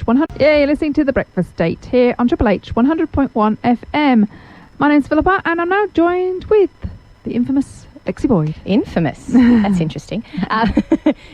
100. Yeah, you're listening to The Breakfast Date here on Triple H 100.1 FM. My name's Philippa and I'm now joined with the infamous Alexi Boyd. Infamous. That's interesting.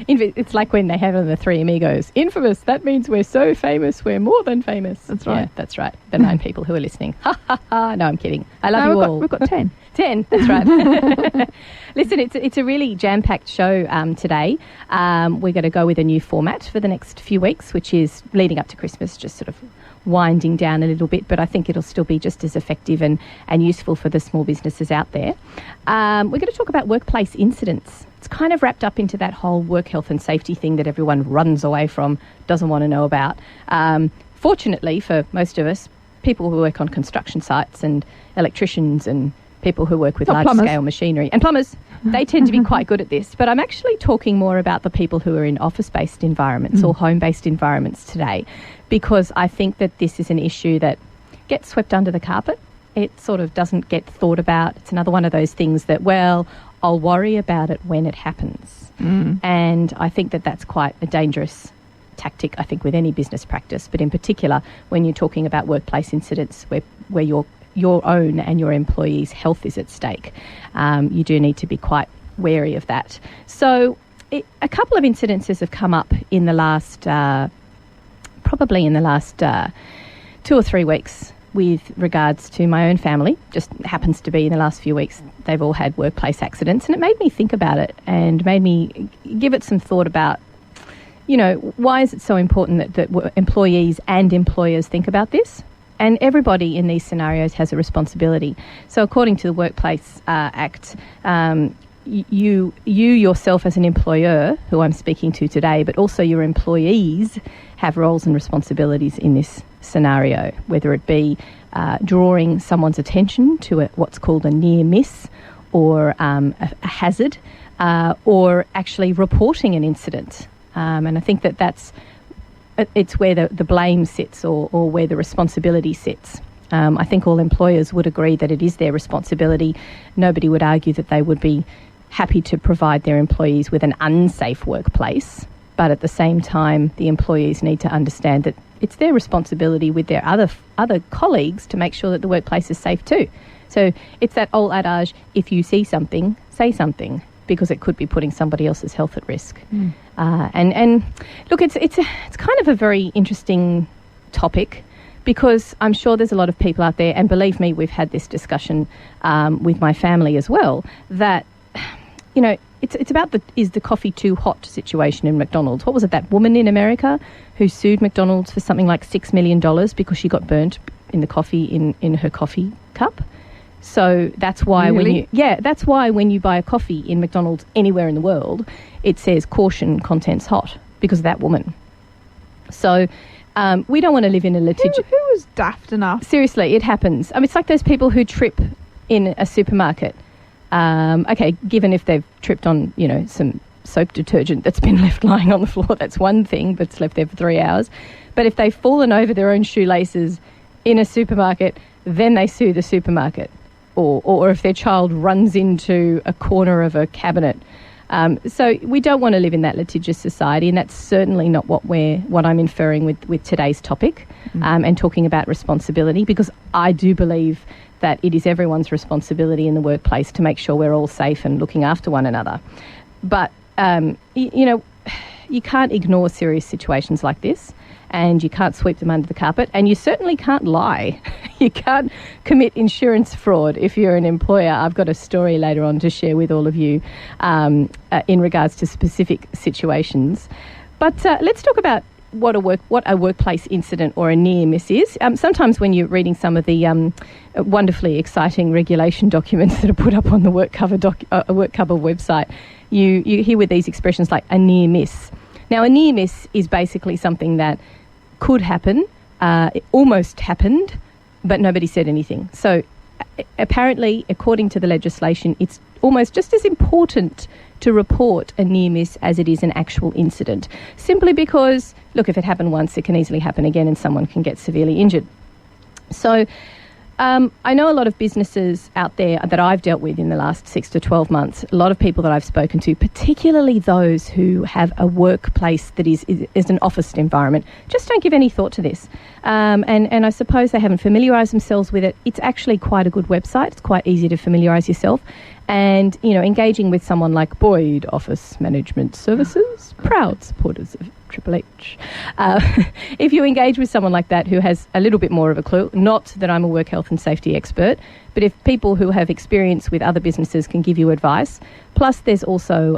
It's like when they have on the Three Amigos. Infamous. That means we're so famous, we're more than famous. That's right. Yeah, that's right. The 9 people who are listening. Ha, ha, ha. No, I'm kidding. I love you all. We've got 10. 10, that's right. Listen, it's a really jam-packed show today. We're going to go with a new format for the next few weeks, which is leading up to Christmas, just sort of winding down a little bit, but I think it'll still be just as effective and useful for the small businesses out there. We're going to talk about workplace incidents. It's kind of wrapped up into that whole work health and safety thing that everyone runs away from, doesn't want to know about. Fortunately for most of us, people who work on construction sites and electricians and people who work with large-scale machinery and plumbers, they tend to be quite good at this. But I'm actually talking more about the people who are in office-based environments or home-based environments today, because I think that this is an issue that gets swept under the carpet. It sort of doesn't get thought about. It's another one of those things that, well, I'll worry about it when it happens. And I think that that's quite a dangerous tactic, I think, with any business practice, but in particular when you're talking about workplace incidents where your own and your employees' health is at stake. You do need to be quite wary of that. So a couple of incidences have come up in the last, probably in the last 2 or 3 weeks with regards to my own family. Just happens to be in the last few weeks they've all had workplace accidents, and it made me think about it and made me give it some thought about, you know, why is it so important that employees and employers think about this? And everybody in these scenarios has a responsibility. So according to the Workplace Act, you yourself as an employer, who I'm speaking to today, but also your employees have roles and responsibilities in this scenario, whether it be drawing someone's attention to what's called a near miss or a hazard, or actually reporting an incident. And I think it's where the blame sits or where the responsibility sits. I think all employers would agree that it is their responsibility. Nobody would argue that they would be happy to provide their employees with an unsafe workplace. But at the same time, the employees need to understand that it's their responsibility with their other colleagues to make sure that the workplace is safe too. So it's that old adage, if you see something, say something, because it could be putting somebody else's health at risk. And look, it's kind of a very interesting topic, because I'm sure there's a lot of people out there, and believe me, we've had this discussion with my family as well, that, you know, it's about is the coffee too hot situation in McDonald's. What was it, that woman in America who sued McDonald's for something like $6 million because she got burnt in the coffee in her coffee cup? So that's why that's why when you buy a coffee in McDonald's anywhere in the world, it says caution, contents hot, because of that woman. So we don't want to live in a litigious... Who was daft enough? Seriously, it happens. I mean, it's like those people who trip in a supermarket. Okay, given if they've tripped on, you know, some soap detergent that's been left lying on the floor, that's one thing, but it's left there for 3 hours. But if they've fallen over their own shoelaces in a supermarket, then they sue the supermarket. Or if their child runs into a corner of a cabinet. So we don't want to live in that litigious society, and that's certainly not what I'm inferring with today's topic, and talking about responsibility, because I do believe that it is everyone's responsibility in the workplace to make sure we're all safe and looking after one another. But, you know, you can't ignore serious situations like this, and you can't sweep them under the carpet, and you certainly can't lie. You can't commit insurance fraud if you're an employer. I've got a story later on to share with all of you in regards to specific situations. But let's talk about what a workplace incident or a near miss is. Sometimes when you're reading some of the wonderfully exciting regulation documents that are put up on the WorkCover website, you hear with these expressions like a near miss. Now, a near miss is basically something that could happen, it almost happened, but nobody said anything. So apparently, according to the legislation, it's almost just as important to report a near miss as it is an actual incident. Simply because, look, if it happened once, it can easily happen again and someone can get severely injured. So I know a lot of businesses out there that I've dealt with in the last 6 to 12 months, a lot of people that I've spoken to, particularly those who have a workplace that is an office environment, just don't give any thought to this. And I suppose they haven't familiarised themselves with it. It's actually quite a good website. It's quite easy to familiarise yourself. And, engaging with someone like Boyd Office Management Services, proud supporters of Triple H. If you engage with someone like that who has a little bit more of a clue, not that I'm a work health and safety expert, but if people who have experience with other businesses can give you advice, plus there's also,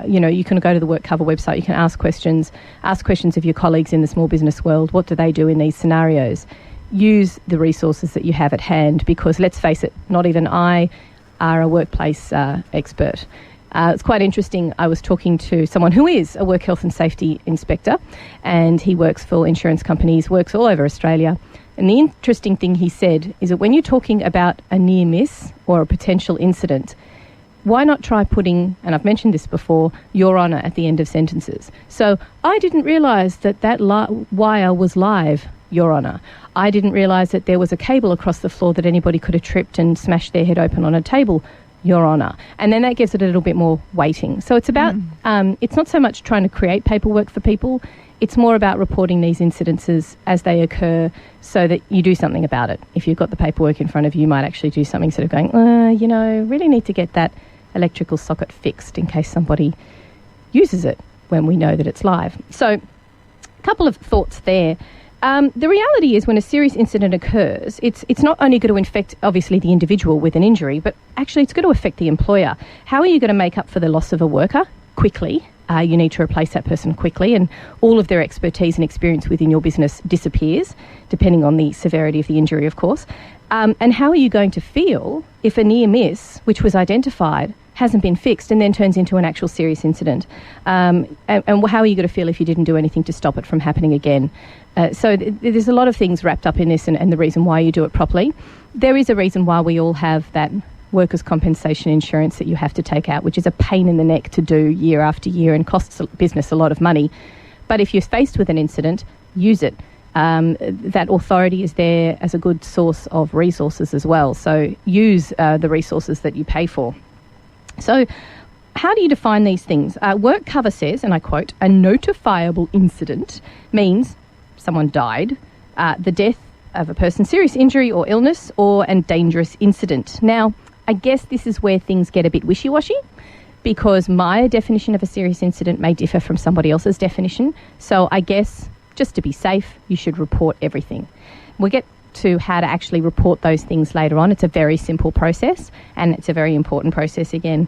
you can go to the WorkCover website, you can ask questions of your colleagues in the small business world. What do they do in these scenarios? Use the resources that you have at hand, because let's face it, not even I are a workplace expert. It's quite interesting. I was talking to someone who is a work health and safety inspector, and he works for insurance companies, works all over Australia. And the interesting thing he said is that when you're talking about a near miss or a potential incident, why not try putting, and I've mentioned this before, Your Honour at the end of sentences. So I didn't realise that wire was live, Your Honour. I didn't realise that there was a cable across the floor that anybody could have tripped and smashed their head open on a table, Your Honour. And then that gives it a little bit more weighting. So it's about, it's not so much trying to create paperwork for people, it's more about reporting these incidences as they occur so that you do something about it. If you've got the paperwork in front of you, you might actually do something sort of going, really need to get that electrical socket fixed in case somebody uses it when we know that it's live. So a couple of thoughts there. The reality is when a serious incident occurs, it's not only going to infect, obviously, the individual with an injury, but actually it's going to affect the employer. How are you going to make up for the loss of a worker quickly? You need to replace that person quickly, and all of their expertise and experience within your business disappears, depending on the severity of the injury, of course. And how are you going to feel if a near miss, which was identified, hasn't been fixed and then turns into an actual serious incident? And how are you going to feel if you didn't do anything to stop it from happening again? So there's a lot of things wrapped up in this, and the reason why you do it properly. There is a reason why we all have that workers' compensation insurance that you have to take out, which is a pain in the neck to do year after year and costs business a lot of money. But if you're faced with an incident, use it. That authority is there as a good source of resources as well. So use the resources that you pay for. So how do you define these things? WorkCover says, and I quote, a notifiable incident means someone died, the death of a person, serious injury or illness, or a dangerous incident. Now, I guess this is where things get a bit wishy-washy, because my definition of a serious incident may differ from somebody else's definition. So I guess, just to be safe, you should report everything. We'll get to how to actually report those things later on. It's a very simple process, and it's a very important process again.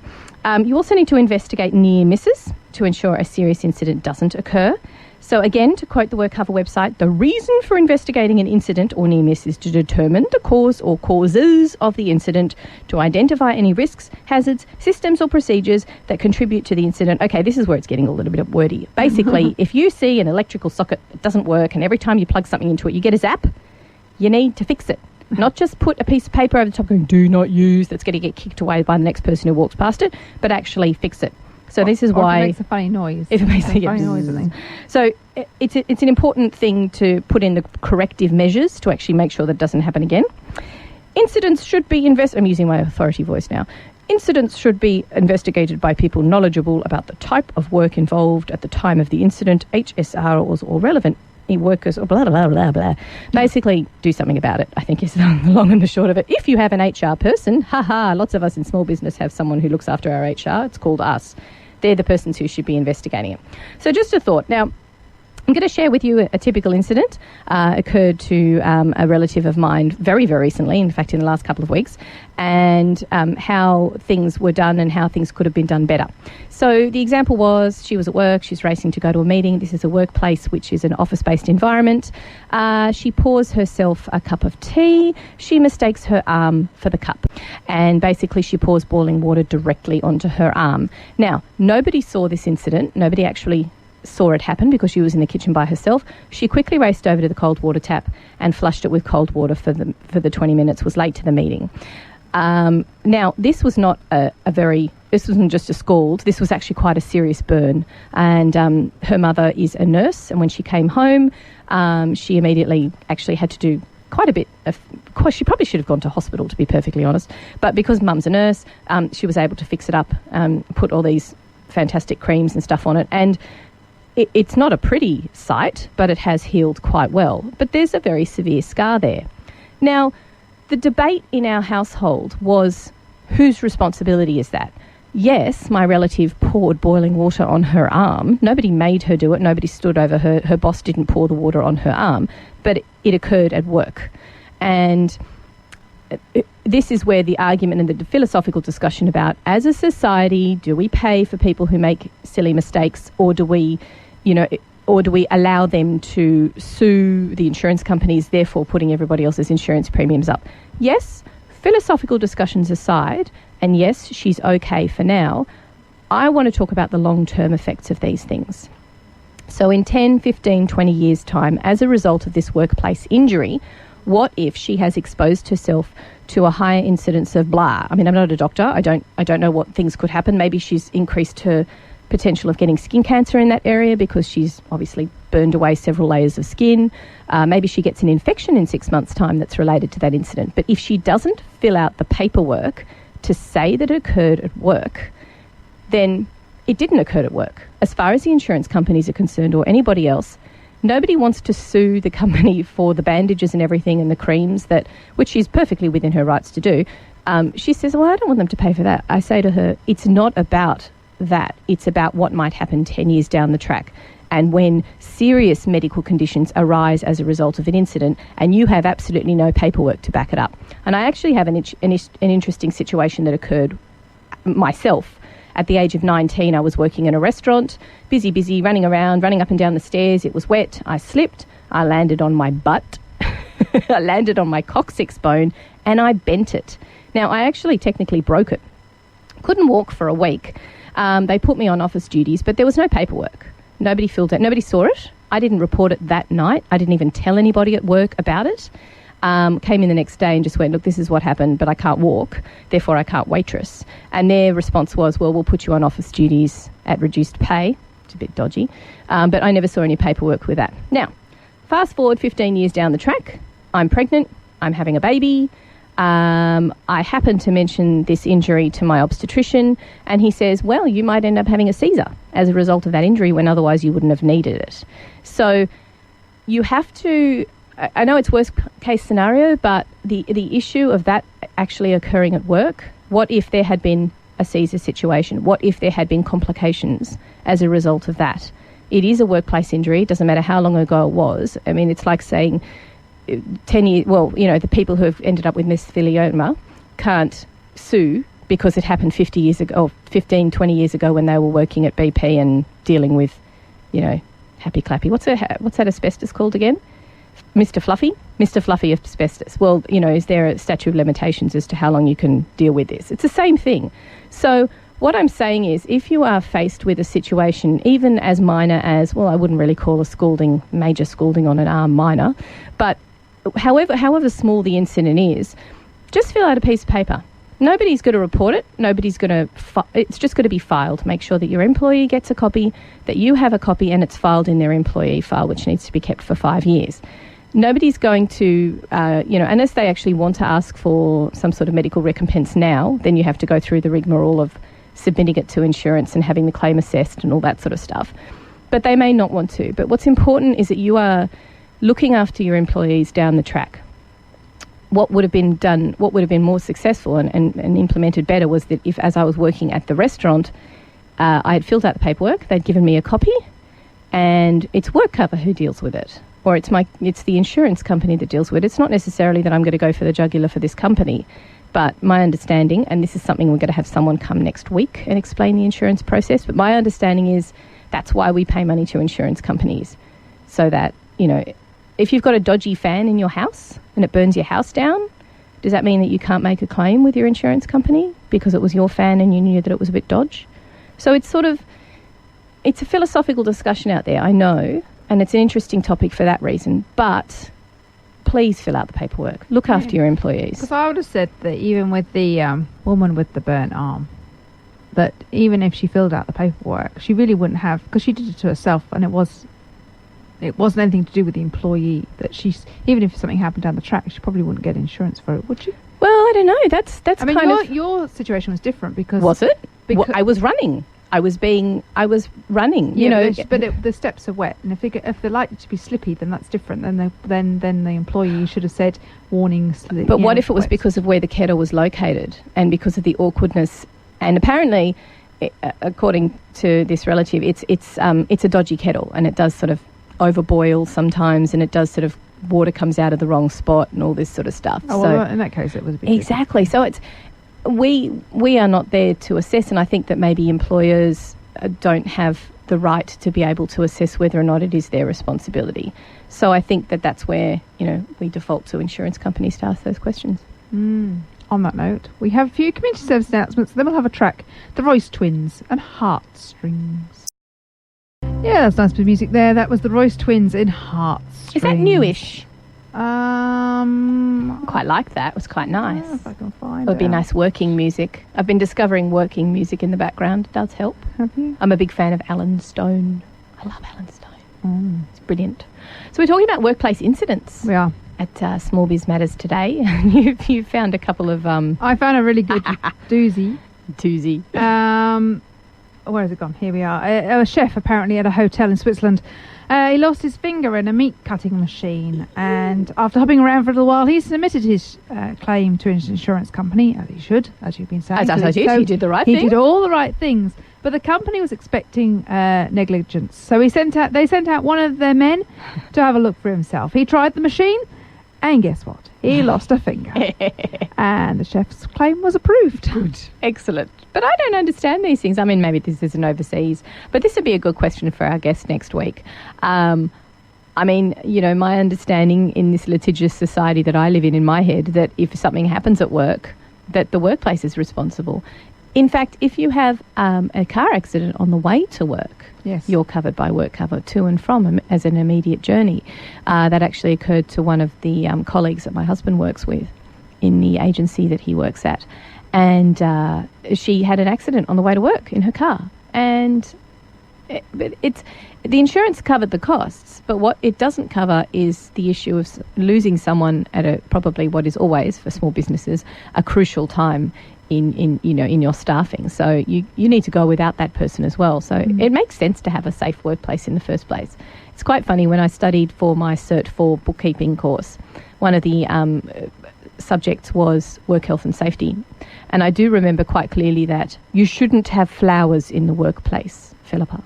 You also need to investigate near misses to ensure a serious incident doesn't occur. So again, to quote the WorkCover website, the reason for investigating an incident or near miss is to determine the cause or causes of the incident, to identify any risks, hazards, systems or procedures that contribute to the incident. Okay, this is where it's getting a little bit wordy. Basically, if you see an electrical socket that doesn't work and every time you plug something into it, you get a zap, you need to fix it. Not just put a piece of paper over the top going, do not use, that's going to get kicked away by the next person who walks past it, but actually fix it. So this is why... If it makes a funny noise. If it makes a funny noise. So it's an important thing to put in the corrective measures to actually make sure that doesn't happen again. Incidents should be I'm using my authority voice now. Incidents should be investigated by people knowledgeable about the type of work involved at the time of the incident, HSR or relevant workers, or blah, blah, blah, blah. Basically, do something about it, I think is the long and the short of it. If you have an HR person, lots of us in small business have someone who looks after our HR. It's called us. They're the persons who should be investigating it. So just a thought. Now, I'm going to share with you a typical incident occurred to a relative of mine very, very recently, in fact, in the last couple of weeks, and how things were done and how things could have been done better. So the example was she was at work, she's racing to go to a meeting. This is a workplace which is an office-based environment. She pours herself a cup of tea. She mistakes her arm for the cup, and basically she pours boiling water directly onto her arm. Now, nobody saw this incident. Nobody actually saw it happen because she was in the kitchen by herself. She quickly raced over to the cold water tap and flushed it with cold water for the 20 minutes, was late to the meeting. Now, this was not this wasn't just a scald, this was actually quite a serious burn. And her mother is a nurse, and when she came home, she immediately actually had to do quite a bit of... She probably should have gone to hospital, to be perfectly honest. But because Mum's a nurse, she was able to fix it up, put all these fantastic creams and stuff on it. And it's not a pretty sight, but it has healed quite well. But there's a very severe scar there. Now, the debate in our household was, whose responsibility is that? Yes, my relative poured boiling water on her arm. Nobody made her do it. Nobody stood over her. Her boss didn't pour the water on her arm. But it occurred at work. And this is where the argument and the philosophical discussion about, as a society, do we pay for people who make silly mistakes, or do we allow them to sue the insurance companies, therefore putting everybody else's insurance premiums up? Yes, philosophical discussions aside, and yes, she's okay for now, I want to talk about the long-term effects of these things. So in 10, 15, 20 years' time, as a result of this workplace injury, what if she has exposed herself to a higher incidence of blah? I mean, I'm not a doctor. I don't know what things could happen. Maybe she's increased her potential of getting skin cancer in that area because she's obviously burned away several layers of skin. Maybe she gets an infection in 6 months' time that's related to that incident. But if she doesn't fill out the paperwork to say that it occurred at work, then it didn't occur at work. As far as the insurance companies are concerned, or anybody else, nobody wants to sue the company for the bandages and everything and the creams, which she's perfectly within her rights to do. She says, well, I don't want them to pay for that. I say to her, it's not about that. It's about what might happen 10 years down the track. And when serious medical conditions arise as a result of an incident and you have absolutely no paperwork to back it up. And I actually have an interesting situation that occurred myself. At the age of 19, I was working in a restaurant, busy, running around, running up and down the stairs. It was wet. I slipped. I landed on my butt. I landed on my coccyx bone and I bent it. Now, I actually technically broke it. Couldn't walk for a week. They put me on office duties, but there was no paperwork. Nobody filled it. Nobody saw it. I didn't report it that night. I didn't even tell anybody at work about it. Came in the next day and just went, look, this is what happened, but I can't walk, therefore I can't waitress. And their response was, well, we'll put you on office duties at reduced pay. It's a bit dodgy. But I never saw any paperwork with that. Now, fast forward 15 years down the track, I'm pregnant, I'm having a baby. I happen to mention this injury to my obstetrician, and he says, well, you might end up having a Caesar as a result of that injury when otherwise you wouldn't have needed it. So you have to... I know it's worst case scenario, but the issue of that actually occurring at work, what if there had been a Caesar situation? What if there had been complications as a result of that? It is a workplace injury. It doesn't matter how long ago it was. I mean, it's like saying 10 years, well, the people who have ended up with mesothelioma can't sue because it happened 50 years ago, or 15, 20 years ago when they were working at BP and dealing with, happy clappy. What's that asbestos called again? Mr. Fluffy asbestos. Well, is there a statute of limitations as to how long you can deal with this? It's the same thing. So what I'm saying is, if you are faced with a situation, even as minor as, well, I wouldn't really call major scalding on an arm minor, but however small the incident is, just fill out a piece of paper. Nobody's going to report it. It's just going to be filed. Make sure that your employee gets a copy, that you have a copy, and it's filed in their employee file, which needs to be kept for 5 years. Nobody's going to, unless they actually want to ask for some sort of medical recompense now, then you have to go through the rigmarole of submitting it to insurance and having the claim assessed and all that sort of stuff. But they may not want to. But what's important is that you are looking after your employees down the track. What would have been more successful and implemented better was that if, as I was working at the restaurant, I had filled out the paperwork, they'd given me a copy, and it's work cover who deals with it. Or it's the insurance company that deals with it. It's not necessarily that I'm going to go for the jugular for this company. But my understanding, and this is something we're going to have someone come next week and explain the insurance process, but my understanding is that's why we pay money to insurance companies. So that, if you've got a dodgy fan in your house and it burns your house down, does that mean that you can't make a claim with your insurance company because it was your fan and you knew that it was a bit dodge? So it's a philosophical discussion out there, I know, and it's an interesting topic for that reason, but please fill out the paperwork. Look after your employees. Because I would have said that even with the woman with the burnt arm, that even if she filled out the paperwork, she really wouldn't have, because she did it to herself and it was it wasn't anything to do with the employee, that she's, even if something happened down the track, she probably wouldn't get insurance for it, would she? Well, I don't know. That's I mean, kind of... your situation was different because... Was it? Because I was running. I was running, you know. But the steps are wet, and if they're likely to be slippy, then that's different. Then the employee should have said warnings. But what if it was because of where the kettle was located and because of the awkwardness? And apparently, according to this relative, it's a dodgy kettle, and it does sort of overboil sometimes, and it does sort of water comes out of the wrong spot and all this sort of stuff. Oh, well, in that case, it was a bit exactly. So it's. We are not there to assess, and I think that maybe employers don't have the right to be able to assess whether or not it is their responsibility. So I think that that's where, we default to insurance companies to ask those questions. On that note, we have a few community service announcements, then we'll have a track, The Royce Twins and Heartstrings. Yeah, that's nice bit of music there. That was The Royce Twins in Heartstrings. Is that newish? Quite like that. It was quite nice. Yeah, if I can find it would be nice working music. I've been discovering working music in the background. It does help. Have you? I'm a big fan of Alan Stone. I love Alan Stone. It's brilliant. So we're talking about workplace incidents. We are. At Small Biz Matters today. you found a couple of... I found a really good doozy. Where has it gone? Here we are. A chef apparently at a hotel in Switzerland. He lost his finger in a meat cutting machine, and after hopping around for a little while, he submitted his claim to his insurance company, as he should, as you've been saying. As he did the right thing. He did all the right things, but the company was expecting negligence, so they sent out one of their men to have a look for himself. He tried the machine, and guess what? He lost a finger. And the chef's claim was approved. Good. Excellent. But I don't understand these things. I mean, maybe this isn't overseas, but this would be a good question for our guest next week. I mean, my understanding in this litigious society that I live in my head, that if something happens at work, that the workplace is responsible. In fact, if you have a car accident on the way to work, yes, you're covered by work cover to and from as an immediate journey. That actually occurred to one of the colleagues that my husband works with in the agency that he works at. And she had an accident on the way to work in her car. And the insurance covered the costs, but what it doesn't cover is the issue of losing someone at probably what is always, for small businesses, a crucial time in your staffing. So you need to go without that person as well. So it makes sense to have a safe workplace in the first place. It's quite funny, when I studied for my Cert 4 bookkeeping course, one of the subjects was work health and safety. And I do remember quite clearly that you shouldn't have flowers in the workplace, Philippa.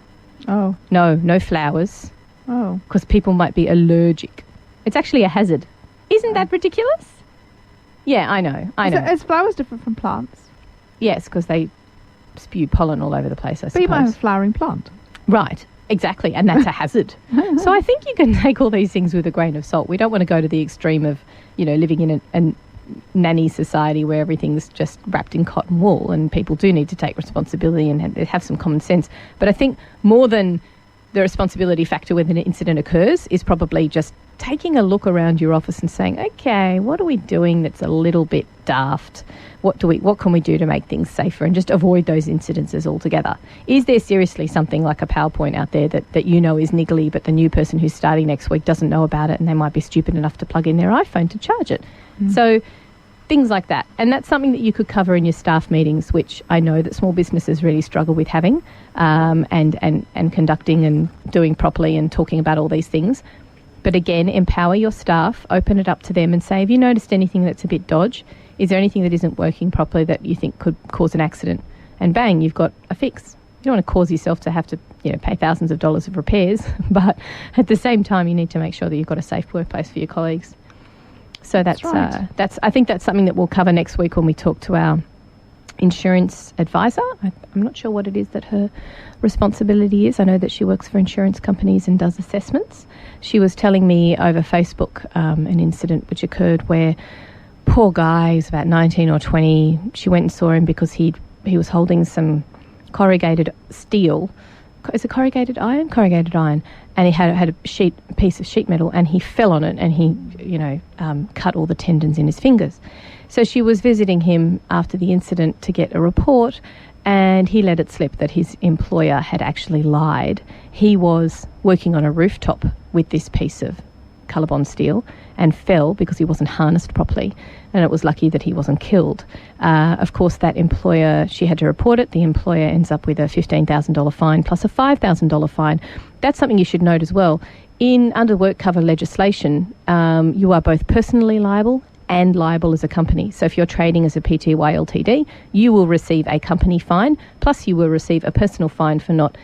Oh. No flowers. Oh. Because people might be allergic. It's actually a hazard. Isn't that ridiculous? Yeah, I know. Is flowers different from plants? Yes, because they spew pollen all over the place, I suppose. But you might have a flowering plant. Right, exactly, and that's a hazard. So I think you can take all these things with a grain of salt. We don't want to go to the extreme of, living in a nanny society where everything's just wrapped in cotton wool, and people do need to take responsibility and have some common sense. But I think more than the responsibility factor when an incident occurs is probably just taking a look around your office and saying, okay, what are we doing that's a little bit daft? What can we do to make things safer and just avoid those incidences altogether? Is there seriously something like a PowerPoint out there that is niggly, but the new person who's starting next week doesn't know about it, and they might be stupid enough to plug in their iPhone to charge it? So things like that. And that's something that you could cover in your staff meetings, which I know that small businesses really struggle with having, and conducting and doing properly and talking about all these things. But again, empower your staff, open it up to them and say, have you noticed anything that's a bit dodge? Is there anything that isn't working properly that you think could cause an accident? And bang, you've got a fix. You don't want to cause yourself to have to pay thousands of dollars of repairs, but at the same time, you need to make sure that you've got a safe workplace for your colleagues. So that's right. I think that's something that we'll cover next week when we talk to our insurance advisor. I'm not sure what it is that her responsibility is. I know that she works for insurance companies and does assessments. She was telling me over Facebook an incident which occurred where poor guy, he's about 19 or 20, she went and saw him because he was holding some corrugated steel. Is it corrugated iron? Corrugated iron. And he had a piece of sheet metal, and he fell on it, and he, cut all the tendons in his fingers. So she was visiting him after the incident to get a report, and he let it slip that his employer had actually lied. He was working on a rooftop with this piece of colour-bond steel and fell because he wasn't harnessed properly, and it was lucky that he wasn't killed. Of course, that employer, she had to report it. The employer ends up with a $15,000 fine plus a $5,000 fine. That's something you should note as well. Under work cover legislation, you are both personally liable and liable as a company. So if you're trading as a Pty Ltd, you will receive a company fine, plus you will receive a personal fine for not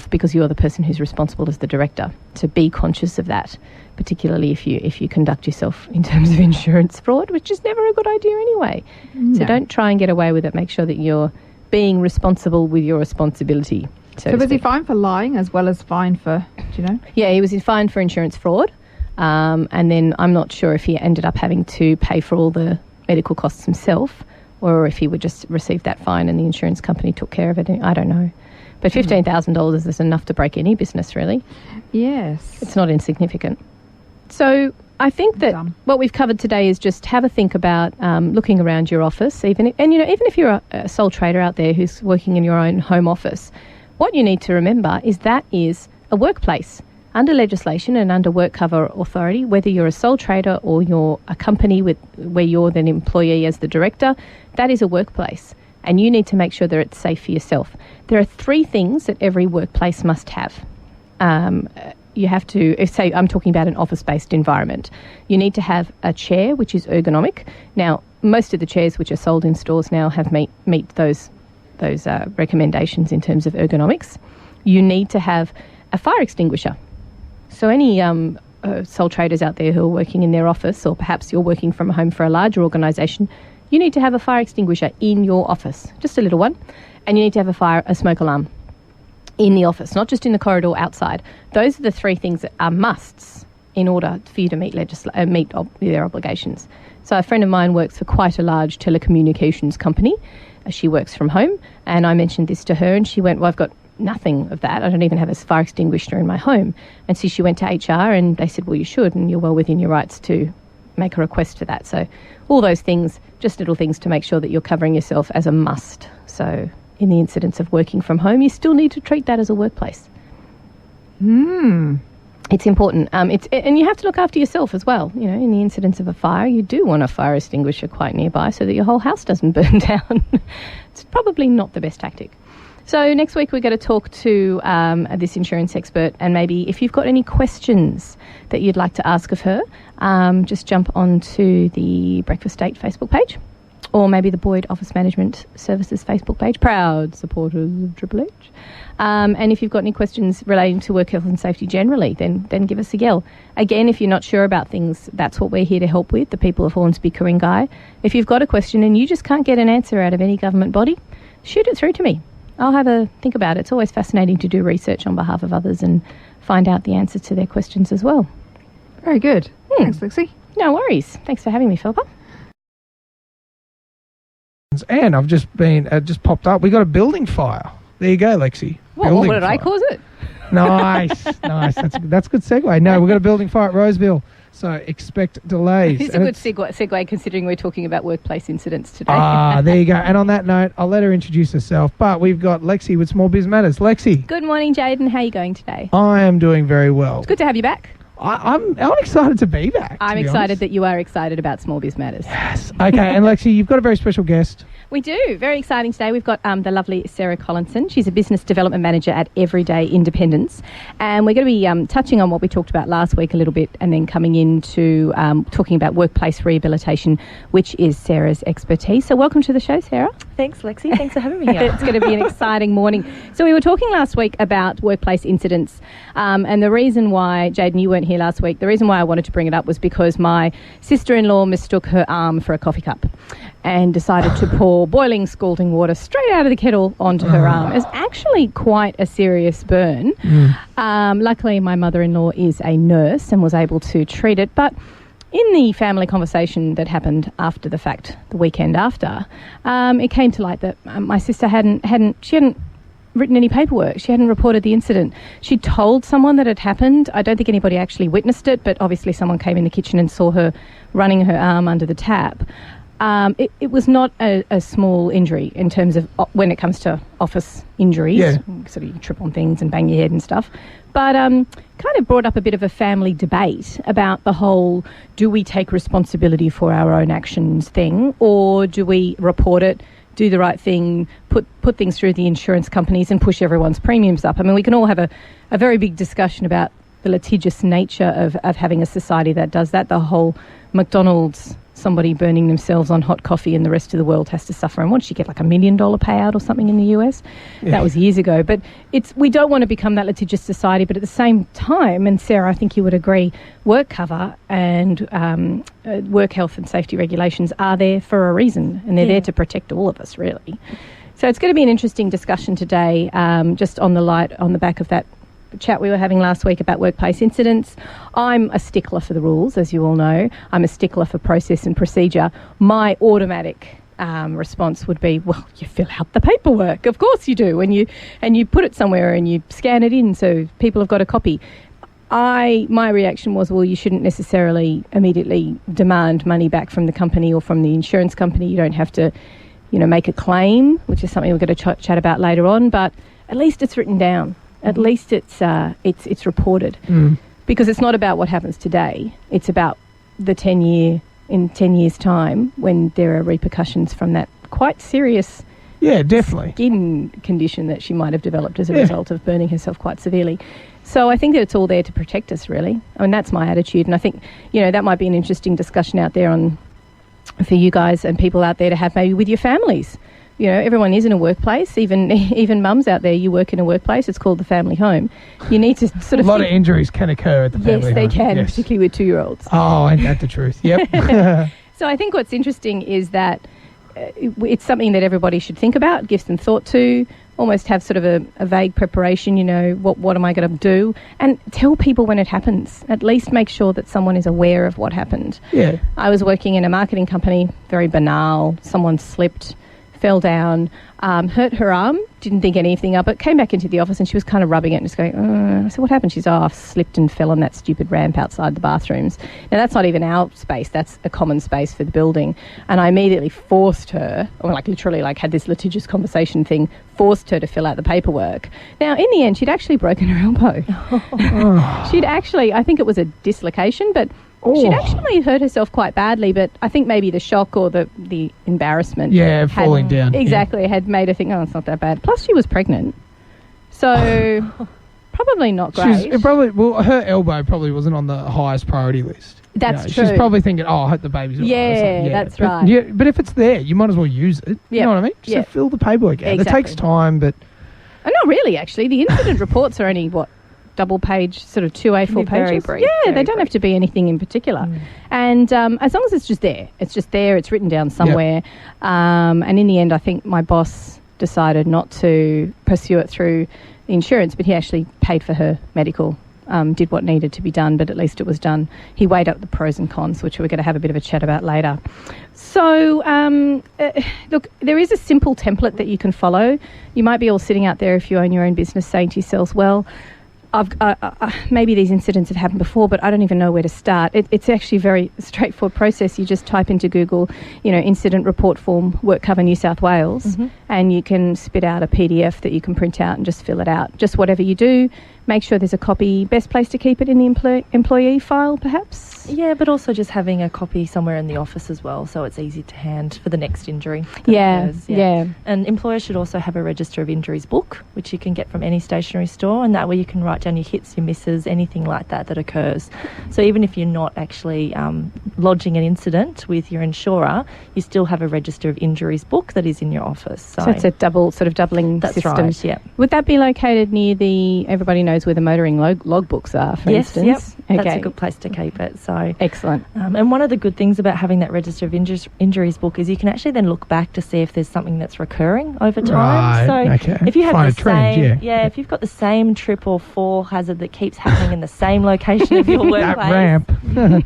because you are the person who's responsible as the director. So be conscious of that, particularly if you conduct yourself in terms of insurance fraud, which is never a good idea anyway. No. So don't try and get away with it. Make sure that you're being responsible with your responsibility. So was he fined for lying as well as fined for, do you know? Yeah, he was fined for insurance fraud. And then I'm not sure if he ended up having to pay for all the medical costs himself, or if he would just receive that fine and the insurance company took care of it. I don't know. But $15,000 is enough to break any business, really. Yes. It's not insignificant. So I think that what we've covered today is just have a think about looking around your office, even if you're a sole trader out there who's working in your own home office, what you need to remember is that is a workplace. Under legislation and under work cover authority, whether you're a sole trader or you're a company where you're the employee as the director, that is a workplace. And you need to make sure that it's safe for yourself. There are 3 things that every workplace must have. You have to, say I'm talking about an office-based environment, you need to have a chair which is ergonomic. Now, most of the chairs which are sold in stores now have meet those recommendations in terms of ergonomics. You need to have a fire extinguisher. So any sole traders out there who are working in their office, or perhaps you're working from home for a larger organisation, you need to have a fire extinguisher in your office, just a little one, and you need to have a smoke alarm in the office, not just in the corridor outside. Those are the 3 things that are musts in order for you to meet their obligations. So a friend of mine works for quite a large telecommunications company. She works from home, and I mentioned this to her, and she went, well, I've got nothing of that. I don't even have a fire extinguisher in my home. And so she went to HR, and they said, well, you should, and you're well within your rights to make a request for that. So all those things, just little things to make sure that you're covering yourself as a must. So in the incidence of working from home, you still need to treat that as a workplace. It's important. And you have to look after yourself as well. You know, in the incidence of a fire, you do want a fire extinguisher quite nearby so that your whole house doesn't burn down. It's probably not the best tactic. So next week we're going to talk to this insurance expert, and maybe if you've got any questions that you'd like to ask of her, just jump onto the Breakfast Date Facebook page, or maybe the Boyd Office Management Services Facebook page, proud supporters of Triple H. And if you've got any questions relating to work health and safety generally, then give us a yell. Again, if you're not sure about things, that's what we're here to help with, the people of Hornsby Ku-ring-gai. If you've got a question and you just can't get an answer out of any government body, shoot it through to me. I'll have a think about it. It's always fascinating to do research on behalf of others and find out the answers to their questions as well. Very good. Thanks, Lexi. No worries. Thanks for having me, Philippa. And I've just popped up. We got a building fire. There you go, Lexi. What did I cause it? Nice. That's a good segue. No, we've got a building fire at Roseville, so expect delays. It's a good segue considering we're talking about workplace incidents today. There you go. And on that note, I'll let her introduce herself. But we've got Lexi with Small Biz Matters. Lexi. Good morning, Jaden. How are you going today? I am doing very well. It's good to have you back. I'm excited to be back. I'm excited that you are excited about Small Biz Matters. Yes. Okay, and Lexi, you've got a very special guest. We do. Very exciting today. We've got the lovely Sarah Collinson. She's a business development manager at Everyday Independence. And we're going to be touching on what we talked about last week a little bit, and then coming into talking about workplace rehabilitation, which is Sarah's expertise. So welcome to the show, Sarah. Thanks, Lexi. Thanks for having me here. It's going to be an exciting morning. So we were talking last week about workplace incidents. And the reason why, Jaden, you weren't here last week, the reason why I wanted to bring it up was because my sister-in-law mistook her arm for a coffee cup and decided to pour boiling, scalding water straight out of the kettle onto her arm. It's actually quite a serious burn. Luckily, my mother-in-law is a nurse and was able to treat it. But in the family conversation that happened after the fact, the weekend after, it came to light that my sister hadn't written any paperwork. She hadn't reported the incident. She told someone that it happened. I don't think anybody actually witnessed it, but obviously someone came in the kitchen and saw her running her arm under the tap. It was not a small injury in terms of when it comes to office injuries. Yeah. Sort of you trip on things and bang your head and stuff. But kind of brought up a bit of a family debate about the whole, do we take responsibility for our own actions thing, or do we report it, do the right thing, put things through the insurance companies and push everyone's premiums up? I mean, we can all have a very big discussion about the litigious nature of having a society that does that. The whole McDonald's, somebody burning themselves on hot coffee and the rest of the world has to suffer. And what did she get, like $1 million payout or something in the US? Yeah. That was years ago. But we don't want to become that litigious society. But at the same time, and Sarah, I think you would agree, work cover and work health and safety regulations are there for a reason. And they're there to protect all of us, really. So it's going to be an interesting discussion today, just on the back of that chat we were having last week about workplace incidents. I'm a stickler for the rules, as you all know. I'm a stickler for process and procedure. My automatic response would be, well, you fill out the paperwork. Of course you do. And you put it somewhere and you scan it in so people have got a copy. My reaction was, well, you shouldn't necessarily immediately demand money back from the company or from the insurance company. You don't have to, make a claim, which is something we're going to chat about later on, but at least it's written down. At least it's reported, because it's not about what happens today. It's about the 10 years' time when there are repercussions from that quite serious skin condition that she might have developed as a result of burning herself quite severely. So I think that it's all there to protect us, really. I mean, that's my attitude, and I think that might be an interesting discussion out there for you guys and people out there to have maybe with your families. Everyone is in a workplace. Even mums out there, you work in a workplace. It's called the family home. You need to sort of... A lot of injuries can occur at the family home. Yes, they can, particularly with 2-year-olds. Oh, ain't that the truth? Yep. So I think what's interesting is that it's something that everybody should think about, give some thought to, almost have sort of a vague preparation, what am I going to do? And tell people when it happens. At least make sure that someone is aware of what happened. Yeah. I was working in a marketing company, very banal. Someone slipped, fell down, hurt her arm, didn't think anything of it, came back into the office and she was kind of rubbing it and just going, I said, what happened? She's, I slipped and fell on that stupid ramp outside the bathrooms. Now, that's not even our space. That's a common space for the building. And I immediately forced her, or literally had this litigious conversation thing, forced her to fill out the paperwork. Now, in the end, she'd actually broken her elbow. She'd actually, I think it was a dislocation, but she'd actually hurt herself quite badly, but I think maybe the shock or the embarrassment. Yeah, falling down. Exactly, had made her think, it's not that bad. Plus, she was pregnant. So, probably not great. Her elbow probably wasn't on the highest priority list. That's true. She's probably thinking, I hope the baby's all right. Yeah, that's right. Yeah, but if it's there, you might as well use it. You know what I mean? Just fill the paperwork out. Exactly. It takes time, but... Not really, actually. The incident reports are only, double page, sort of 2 A4 pages. Brief, they don't have to be anything in particular. And as long as it's just there, it's written down somewhere. Yep. And in the end, I think my boss decided not to pursue it through insurance, but he actually paid for her medical, did what needed to be done, but at least it was done. He weighed up the pros and cons, which we're going to have a bit of a chat about later. So, look, there is a simple template that you can follow. You might be all sitting out there if you own your own business saying to yourselves, well, maybe these incidents have happened before, but I don't even know where to start. It's actually a very straightforward process. You just type into Google, incident report form, Work Cover New South Wales, and you can spit out a PDF that you can print out and just fill it out. Just whatever you do, make sure there's a copy. Best place to keep it in the employee file, perhaps? Yeah, but also just having a copy somewhere in the office as well, so it's easy to hand for the next injury. Yeah. And employers should also have a Register of Injuries book, which you can get from any stationery store, and that way you can write down your hits, your misses, anything like that occurs. So even if you're not actually lodging an incident with your insurer, you still have a Register of Injuries book that is in your office. So it's a doubling that's system. Right, yeah. Would that be located near everybody knows where the motoring logbooks are, for instance? Yes, okay. That's a good place to keep it. So excellent. And one of the good things about having that Register of Injuries book is you can actually then look back to see if there's something that's recurring over time. Right, so if you have find the a trend, same, if you've got the same trip or fall hazard that keeps happening in the same location of your workplace, that ramp,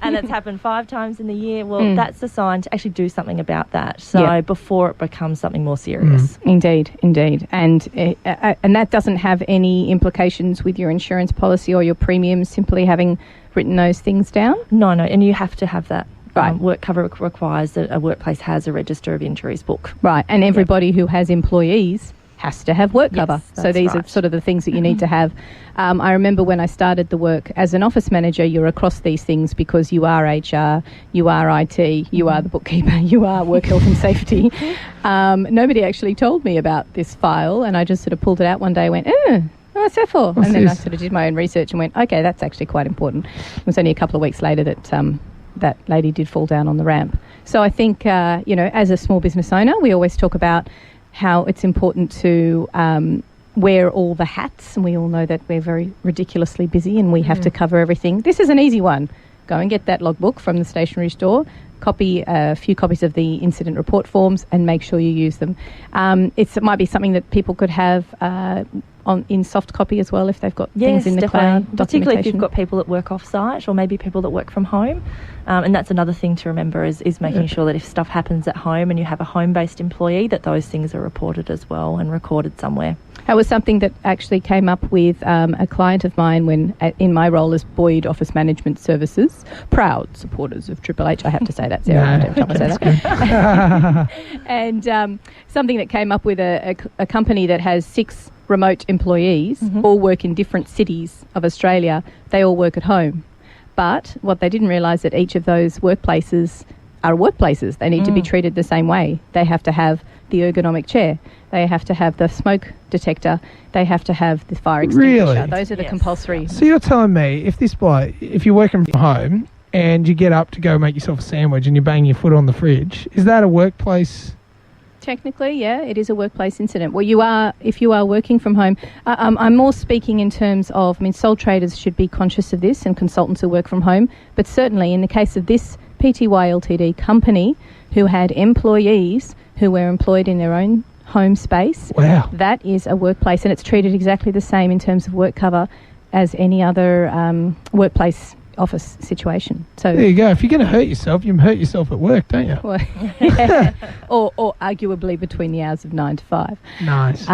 and it's happened 5 times in the year, well, that's a sign to actually do something about that. So before it becomes something more serious. Indeed. And that doesn't have any implications with your insurance policy or your premiums, simply having written those things down? No, and you have to have that Right. Work cover requires that a workplace has a register of injuries book. Right, and everybody who has employees has to have work cover. So that's these are right. sort of the things that you need to have. I remember when I started the work as an office manager, you're across these things because you are HR, you are IT, you are the bookkeeper, you are work health and safety. Nobody actually told me about this file, and I just sort of pulled it out one day and went, what's that for? What's and then I this? sort of did my own research and went, okay, that's actually quite important. It was only a couple of weeks later that that lady did fall down on the ramp. So I think, as a small business owner, we always talk about how it's important to wear all the hats, and we all know that we're very ridiculously busy and we have to cover everything. This is an easy one. Go and get that logbook from the stationery store, copy a few copies of the incident report forms, and make sure you use them. It might be something that people could have in soft copy as well if they've got things in the cloud. Particularly if you've got people that work off-site or maybe people that work from home. And that's another thing to remember is making sure that if stuff happens at home and you have a home-based employee, that those things are reported as well and recorded somewhere. That was something that actually came up with a client of mine when, in my role as Boyd Office Management Services, proud supporters of Triple H. I have to say that, Sarah. I don't try to say that. And something that came up with a company that has 6 remote employees, all work in different cities of Australia. They all work at home. But what they didn't realise that each of those workplaces are workplaces. They need to be treated the same way. They have to have the ergonomic chair. They have to have the smoke detector. They have to have the fire extinguisher. Really? Those are the compulsory. So you're telling me if you're working from home and you get up to go make yourself a sandwich and you bang your foot on the fridge, is that a workplace? Technically, yeah, it is a workplace incident. Well, if you are working from home, I'm more speaking in terms of, sole traders should be conscious of this and consultants who work from home. But certainly in the case of this PTY Ltd company who had employees who were employed in their own home space, Wow. that is a workplace, and it's treated exactly the same in terms of work cover as any other workplace office situation. So There you go. If you're going to hurt yourself, you hurt yourself at work, don't you? well, or arguably between the hours of 9 to 5. Nice.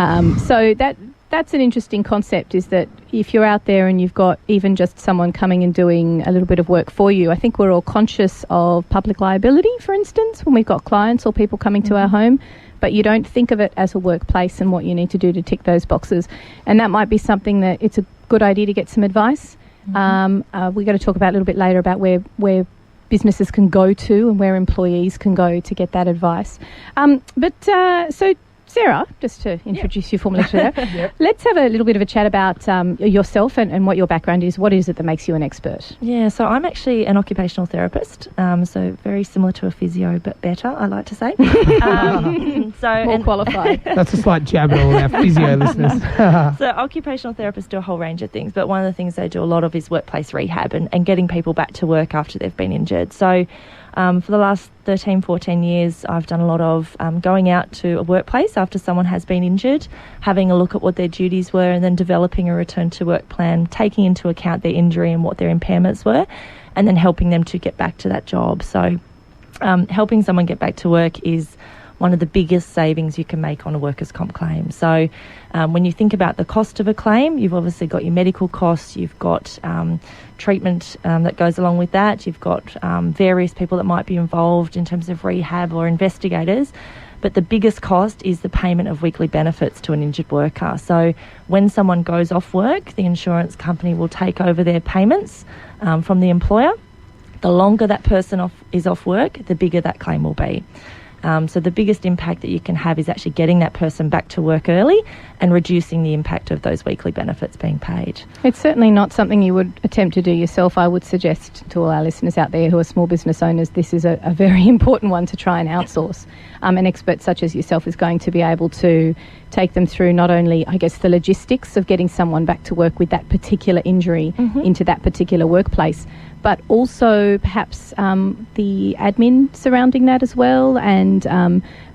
So that's an interesting concept, is that if you're out there and you've got even just someone coming and doing a little bit of work for you, I think we're all conscious of public liability, for instance, when we've got clients or people coming to our home, but you don't think of it as a workplace and what you need to do to tick those boxes. And that might be something that it's a good idea to get some advice. We're going to talk about a little bit later about where businesses can go to and where employees can go to get that advice. So Sarah, just to introduce you formally to that, let's have a little bit of a chat about yourself and what your background is. What is it that makes you an expert? Yeah, so I'm actually an occupational therapist, so very similar to a physio, but better, I like to say. More qualified. That's a slight jab at all our physio listeners. So occupational therapists do a whole range of things, but one of the things they do a lot of is workplace rehab and getting people back to work after they've been injured. So for the last 13, 14 years, I've done a lot of going out to a workplace after someone has been injured, having a look at what their duties were, and then developing a return to work plan, taking into account their injury and what their impairments were, and then helping them to get back to that job. So helping someone get back to work is one of the biggest savings you can make on a workers' comp claim. So when you think about the cost of a claim, you've obviously got your medical costs, you've got treatment that goes along with that, you've got various people that might be involved in terms of rehab or investigators, but the biggest cost is the payment of weekly benefits to an injured worker. So when someone goes off work, the insurance company will take over their payments from the employer. The longer that person is off work, the bigger that claim will be. So the biggest impact that you can have is actually getting that person back to work early and reducing the impact of those weekly benefits being paid. It's certainly not something you would attempt to do yourself. I would suggest to all our listeners out there who are small business owners, this is a very important one to try and outsource. An expert such as yourself is going to be able to take them through not only, I guess, the logistics of getting someone back to work with that particular injury into that particular workplace, but also perhaps the admin surrounding that as well, and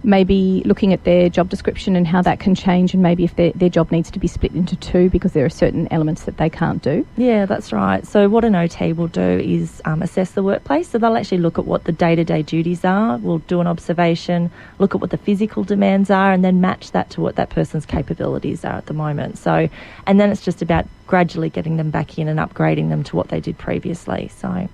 maybe looking at their job description and how that can change, and maybe if their job needs to be split into two because there are certain elements that they can't do. Yeah, that's right. So what an OT will do is assess the workplace. So they'll actually look at what the day-to-day duties are. We'll do an observation, look at what the physical demands are, and then match that to what that person's capabilities are at the moment. So, and then it's just about gradually getting them back in and upgrading them to what they did previously. So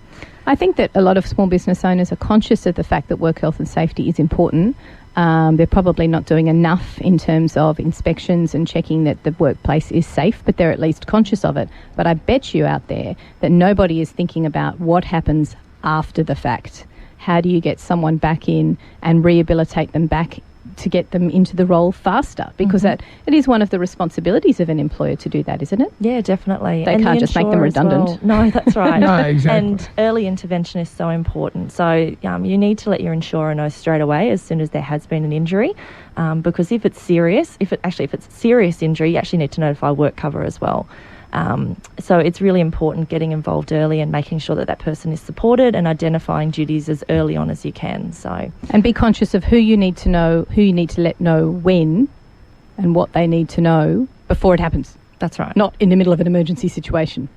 I think that a lot of small business owners are conscious of the fact that work health and safety is important. They're probably not doing enough in terms of inspections and checking that the workplace is safe, but they're at least conscious of it. But I bet you out there that nobody is thinking about what happens after the fact. How do you get someone back in and rehabilitate them back to get them into the role faster? Because that it is one of the responsibilities of an employer to do that, isn't it? Yeah, definitely. They can't just make them redundant. Well. No, that's right. No, exactly. And early intervention is so important. So you need to let your insurer know straight away as soon as there has been an injury, because if it's serious, if it's serious injury, you actually need to notify work cover as well. So it's really important getting involved early and making sure that that person is supported and identifying duties as early on as you can. So, and be conscious of who you need to know, who you need to let know when and what they need to know before it happens. That's right. Not in the middle of an emergency situation.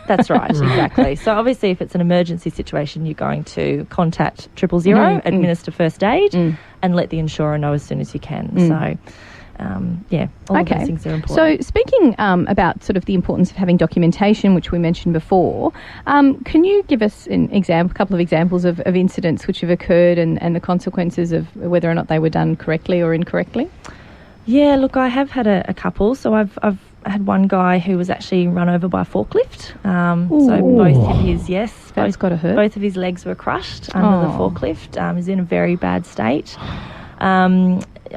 That's right, exactly. So obviously if it's an emergency situation, you're going to contact 000, administer first aid and let the insurer know as soon as you can. So all of those things are important. So speaking about sort of the importance of having documentation, which we mentioned before, can you give us a couple of examples of incidents which have occurred and the consequences of whether or not they were done correctly or incorrectly? Yeah, look, I have had a couple. So I've had one guy who was actually run over by a forklift. So both of his, that's got to hurt. Both of his legs were crushed under the forklift. He's in a very bad state.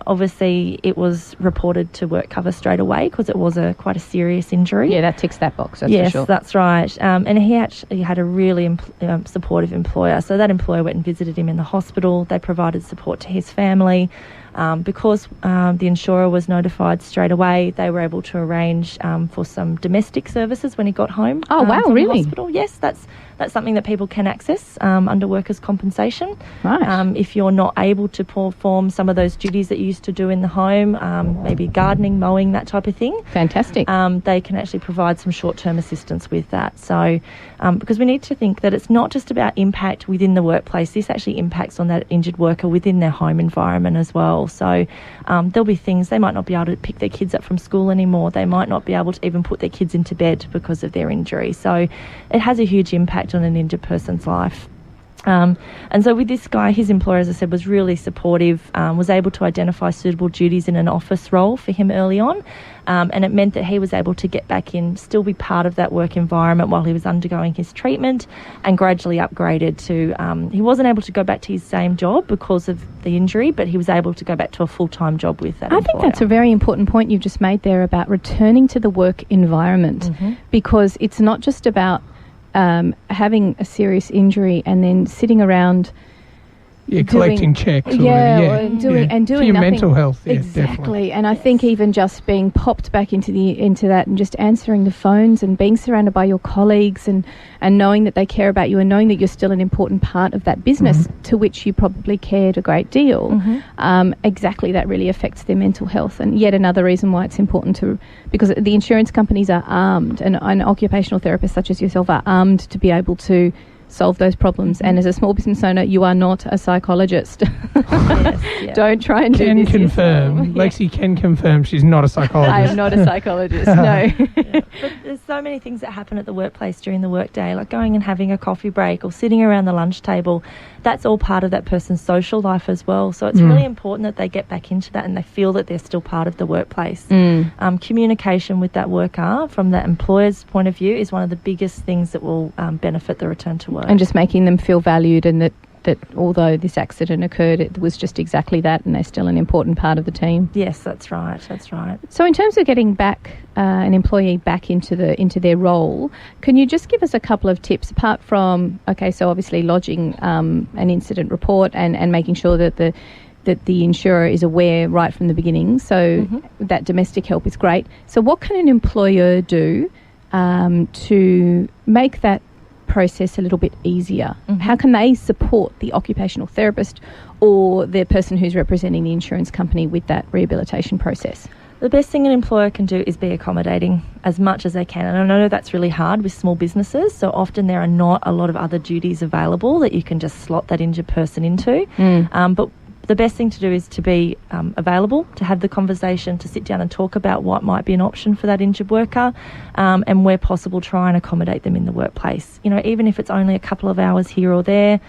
Obviously, it was reported to work cover straight away because it was quite a serious injury. Yeah, that ticks that box, that's for sure. Yes, that's right. And he actually had a really supportive employer. So that employer went and visited him in the hospital. They provided support to his family. Because the insurer was notified straight away, they were able to arrange for some domestic services when he got home. Oh, wow, from really? the hospital. Yes, that's something that people can access under workers' compensation. Right. If you're not able to perform some of those duties that you used to do in the home, maybe gardening, mowing, that type of thing. Fantastic. They can actually provide some short-term assistance with that. So, because we need to think that it's not just about impact within the workplace, this actually impacts on that injured worker within their home environment as well. So there'll be things, they might not be able to pick their kids up from school anymore. They might not be able to even put their kids into bed because of their injury. So it has a huge impact on an injured person's life. And so with this guy, his employer, as I said, was really supportive, was able to identify suitable duties in an office role for him early on. And it meant that he was able to get back in, still be part of that work environment while he was undergoing his treatment, and gradually upgraded to, he wasn't able to go back to his same job because of the injury, but he was able to go back to a full-time job with that employer. I think that's a very important point you've just made there about returning to the work environment, because it's not just about having a serious injury and then sitting around collecting checks. Doing for your nothing. mental health. Exactly. Definitely. And I think even just being popped back into that and just answering the phones and being surrounded by your colleagues and knowing that they care about you and knowing that you're still an important part of that business to which you probably cared a great deal. Exactly, that really affects their mental health. And yet another reason why it's important because the insurance companies are armed and occupational therapists such as yourself are armed to be able to solve those problems. And as a small business owner, you are not a psychologist. Don't try and do this confirm. Lexi can confirm she's not a psychologist. I am not a psychologist, no. But there's so many things that happen at the workplace during the workday, like going and having a coffee break or sitting around the lunch table. That's all part of that person's social life as well. So it's really important that they get back into that and they feel that they're still part of the workplace. Communication with that worker from the employer's point of view is one of the biggest things that will benefit the return to work. And just making them feel valued, and that although this accident occurred, it was just exactly that, and they're still an important part of the team. Yes, that's right. That's right. So in terms of getting back an employee back into their role, can you just give us a couple of tips, apart from, so obviously lodging an incident report and making sure that the insurer is aware right from the beginning. So that domestic help is great. So what can an employer do to make that process a little bit easier? Mhm. How can they support the occupational therapist or the person who's representing the insurance company with that rehabilitation process? The best thing an employer can do is be accommodating as much as they can. And I know that's really hard with small businesses, so often there are not a lot of other duties available that you can just slot that injured person into. But the best thing to do is to be available, to have the conversation, to sit down and talk about what might be an option for that injured worker, and where possible try and accommodate them in the workplace. You know, even if it's only a couple of hours here or there,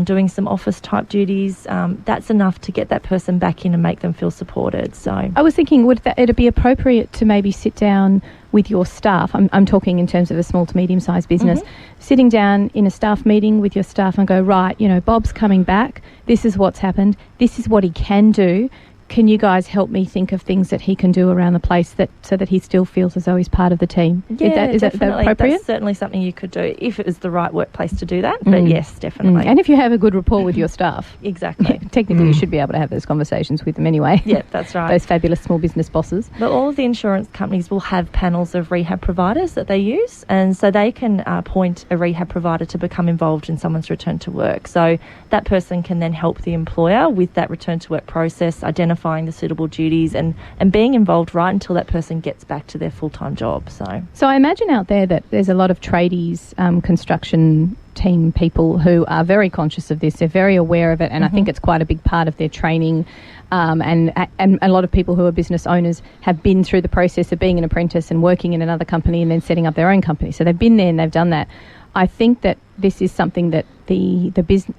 doing some office type duties, that's enough to get that person back in and make them feel supported. So I was thinking, would it be appropriate to maybe sit down with your staff? I'm talking in terms of a small to medium-sized business. Sitting down in a staff meeting with your staff and go, right, you know, Bob's coming back. This is what's happened. This is what he can do. Can you guys help me think of things that he can do around the place so that he still feels as though he's part of the team? Yeah, is that appropriate? That's certainly something you could do if it was the right workplace to do that. But yes, definitely. And if you have a good rapport with your staff. Exactly. Technically, you should be able to have those conversations with them anyway. Yeah, that's right. Those fabulous small business bosses. But all of the insurance companies will have panels of rehab providers that they use, and so they can appoint a rehab provider to become involved in someone's return to work. So that person can then help the employer with that return to work process, identifying the suitable duties and being involved right until that person gets back to their full-time job. So I imagine out there that there's a lot of tradies, construction team people who are very conscious of this. They're very aware of it, and I think it's quite a big part of their training. And a lot of people who are business owners have been through the process of being an apprentice and working in another company and then setting up their own company. So they've been there and they've done that. I think that this is something that the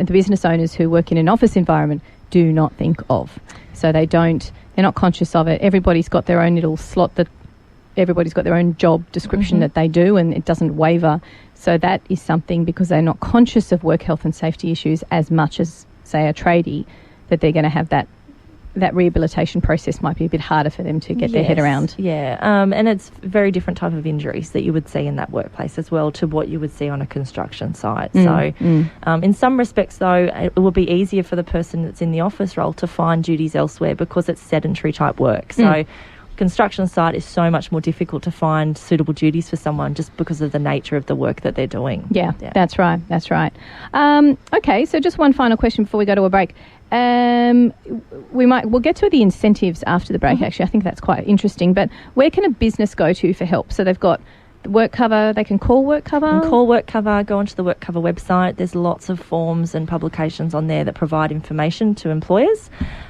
business owners who work in an office environment do not think of. So they're not conscious of it. Everybody's got their own little slot everybody's got their own job description that they do, and it doesn't waver. So that is something, because they're not conscious of work health and safety issues as much as, say, a tradie, that they're going to have that rehabilitation process might be a bit harder for them to get their head around. Yeah, and it's very different type of injuries that you would see in that workplace as well to what you would see on a construction site. In some respects, though, it will be easier for the person that's in the office role to find duties elsewhere because it's sedentary type work. So construction site is so much more difficult to find suitable duties for someone just because of the nature of the work that they're doing. Yeah. That's right. Okay, so just one final question before we go to a break. We'll get to the incentives after the break. Actually, I think that's quite interesting. But where can a business go to for help? So they've got the work cover. They can call work cover. Call work cover. Go onto the work cover website. There's lots of forms and publications on there that provide information to employers,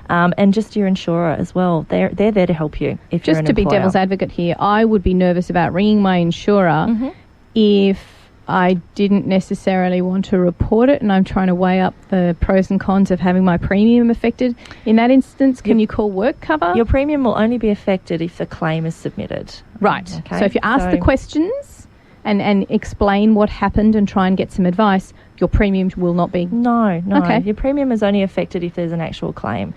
and just your insurer as well. They're there to help you if you're an employer. Just to be devil's advocate here, I would be nervous about ringing my insurer if I didn't necessarily want to report it, and I'm trying to weigh up the pros and cons of having my premium affected. In that instance, can you call work cover? Your premium will only be affected if the claim is submitted. Right. Okay. So if you ask the questions and explain what happened and try and get some advice, your premium will not be... No. Okay. Your premium is only affected if there's an actual claim.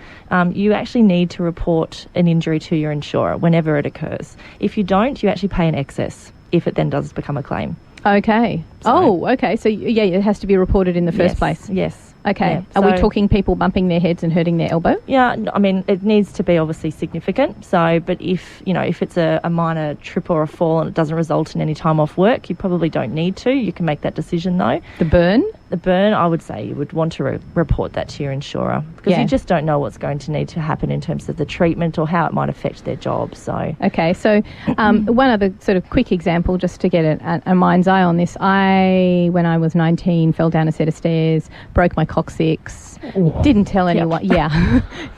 You actually need to report an injury to your insurer whenever it occurs. If you don't, you actually pay an excess if it then does become a claim. Okay. Okay. So, it has to be reported in the first place. Yes. Okay. Yeah. Are we talking people bumping their heads and hurting their elbow? Yeah, I mean, it needs to be obviously significant. So, but if it's a minor trip or a fall and it doesn't result in any time off work, you probably don't need to. You can make that decision though. The burn? The burn, I would say you would want to report that to your insurer because you just don't know what's going to need to happen in terms of the treatment or how it might affect their job. So okay, so one other sort of quick example just to get a mind's eye on this. When I was 19, fell down a set of stairs, broke my coccyx, didn't tell anyone.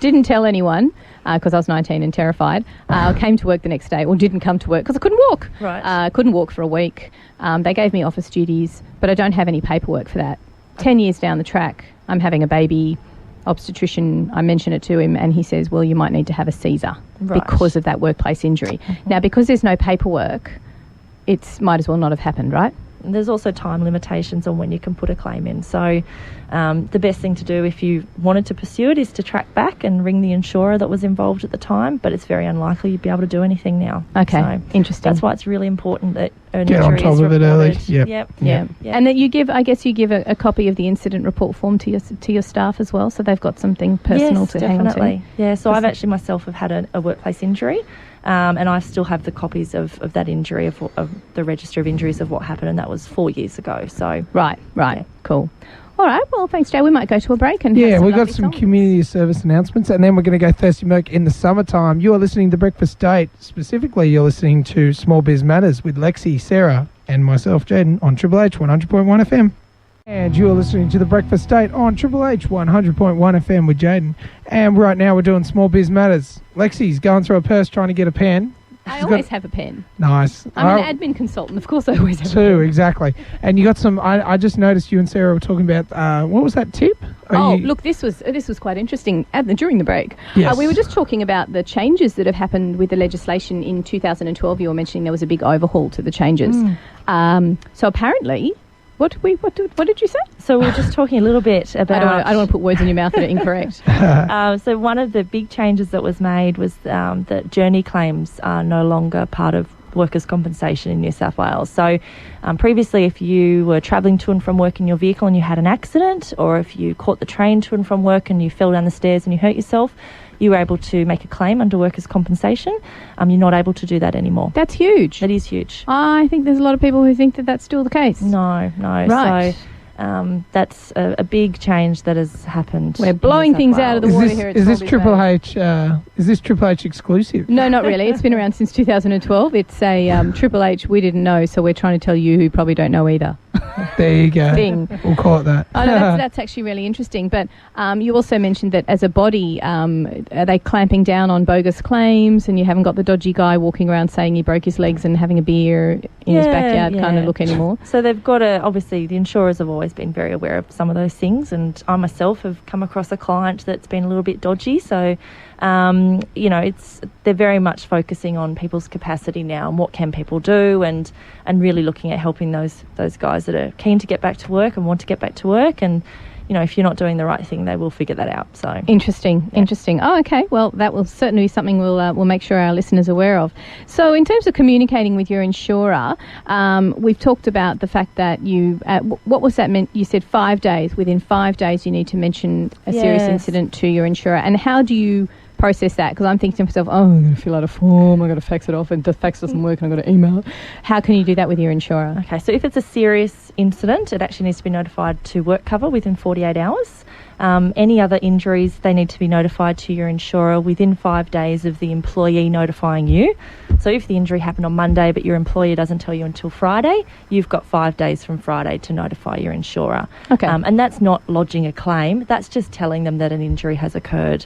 Didn't tell anyone. Because I was 19 and terrified. I came to work the next day, or didn't come to work because I couldn't walk. Right. Couldn't walk for a week. They gave me office duties, but I don't have any paperwork for that. 10 years down the track, I'm having a baby. Obstetrician, I mention it to him, and he says, well, you might need to have a Caesar because of that workplace injury. Now, because there's no paperwork, it might as well not have happened, right? There's also time limitations on when you can put a claim in. So the best thing to do if you wanted to pursue it is to track back and ring the insurer that was involved at the time, but it's very unlikely you'd be able to do anything now. Okay, so interesting. That's why it's really important that an get injury on top is of it early. Yep. And that you give a copy of the incident report form to your staff as well, so they've got something personal to hang on to. Yeah, so I've actually myself have had a workplace injury. And I still have the copies of that injury, of the register of injuries of what happened, and that was 4 years ago. So Right, yeah. cool. All right, well, thanks, Jay. We might go to a break and have Yeah, some we've got lovely some songs. community service announcements, and then we're going to go Thirsty Milk in the summertime. You are listening to Breakfast Date. Specifically, you're listening to Small Biz Matters with Lexi, Sarah, and myself, Jaden, on Triple H 100.1 FM. And you are listening to the Breakfast Date on Triple H 100.1 FM with Jaden. And right now we're doing Small Biz Matters. Lexi's going through a purse trying to get a pen. I She's always got- have a pen. Nice. I'm an admin consultant. Of course I always have a Too, pen. exactly. And you got some, I just noticed you and Sarah were talking about, what was that tip? Look, this was quite interesting during the break. Yes. We were just talking about the changes that have happened with the legislation in 2012. You were mentioning there was a big overhaul to the changes. So apparently, what did you say? So we were just talking a little bit about... I don't want to put words in your mouth that are incorrect. So one of the big changes that was made was that journey claims are no longer part of workers' compensation in New South Wales. So previously, if you were travelling to and from work in your vehicle and you had an accident, or if you caught the train to and from work and you fell down the stairs and you hurt yourself, you were able to make a claim under workers' compensation. You're not able to do that anymore. That's huge. That is huge. I think there's a lot of people who think that that's still the case. No. Right. So that's a big change that has happened. We're in blowing New South things out of the Wales. water here at Is this Small Biz Triple Matters. H? Is this Triple H exclusive? No, not really. It's been around since 2012. It's a Triple H we didn't know, so we're trying to tell you who probably don't know either. There you go. Thing. We'll call it that. Oh, no, that's actually really interesting. But you also mentioned that as a body, are they clamping down on bogus claims, and you haven't got the dodgy guy walking around saying he broke his legs and having a beer in his backyard kind of look anymore? So they've got obviously the insurers have always been very aware of some of those things, and I myself have come across a client that's been a little bit dodgy. So, they're very much focusing on people's capacity now and what can people do, and really looking at helping those guys that are keen to get back to work and want to get back to work. And if you're not doing the right thing, they will figure that out. So Interesting. Oh, okay. Well, that will certainly be something we'll make sure our listeners are aware of. So in terms of communicating with your insurer, we've talked about the fact that you, what was that meant? You said 5 days. Within 5 days, you need to mention a serious Yes. incident to your insurer. And how do you process that? Because I'm thinking to myself, I'm going to fill out a form, I've got to fax it off, and the fax doesn't work, and I've got to email it. How can you do that with your insurer? Okay, so if it's a serious incident, it actually needs to be notified to work cover within 48 hours. Any other injuries, they need to be notified to your insurer within 5 days of the employee notifying you. So if the injury happened on Monday but your employer doesn't tell you until Friday, you've got 5 days from Friday to notify your insurer. Okay. And that's not lodging a claim, that's just telling them that an injury has occurred.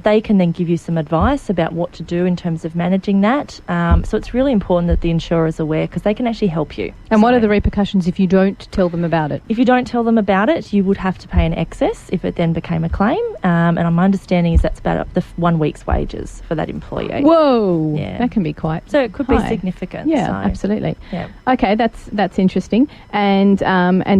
They can then give you some advice about what to do in terms of managing that. So it's really important that the insurer is aware, because they can actually help you. And what So are the repercussions if you don't tell them about it? if you don't tell them about it, you would have to pay an excess if it then became a claim. And my understanding is that's about up to 1 week's wages for that employee. Whoa, Yeah. that can be quite. So it could be high. significant. Yeah, so, absolutely. Yeah. Okay, that's interesting, and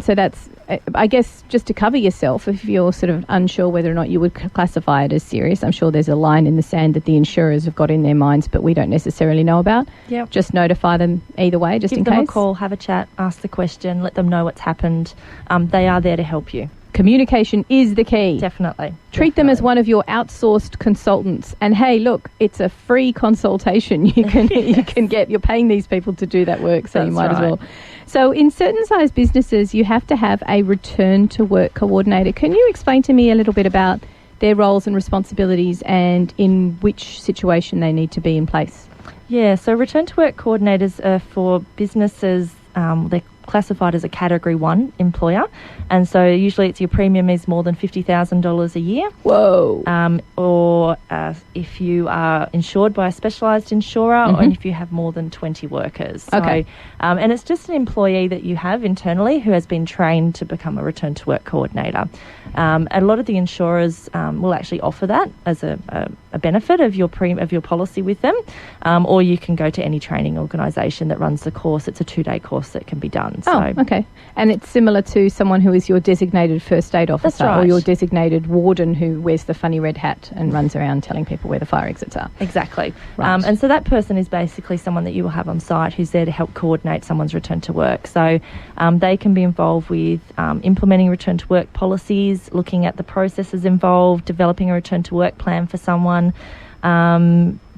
so that's, I guess, just to cover yourself, if you're sort of unsure whether or not you would classify it as serious. I'm sure there's a line in the sand that the insurers have got in their minds, but we don't necessarily know about. Yep. Just notify them either way, just Give in them case. a call, have a chat, ask the question, let them know what's happened. They are there to help you. Communication is the key. Definitely. Treat them as one of your outsourced consultants. And hey, look, it's a free consultation you can you can get. You're paying these people to do that work, so you That's might as right. well. So in certain size businesses, you have to have a return to work coordinator. Can you explain to me a little bit about their roles and responsibilities and in which situation they need to be in place? Yeah, so return to work coordinators are for businesses, they're classified as a Category 1 employer, and so usually it's your premium is more than $50,000 a year. Whoa. Or if you are insured by a specialised insurer, or if you have more than 20 workers. So, Okay. and it's just an employee that you have internally who has been trained to become a return to work coordinator. A lot of the insurers will actually offer that as a benefit of your policy with them, or you can go to any training organisation that runs the course. It's a 2-day course that can be done. Oh, okay. And it's similar to someone who is your designated first aid officer or right. your designated warden who wears the funny red hat and runs around telling people where the fire exits are. Exactly. Right. And so that person is basically someone that you will have on site who's there to help coordinate someone's return to work. So they can be involved with implementing return to work policies, looking at the processes involved, developing a return to work plan for someone,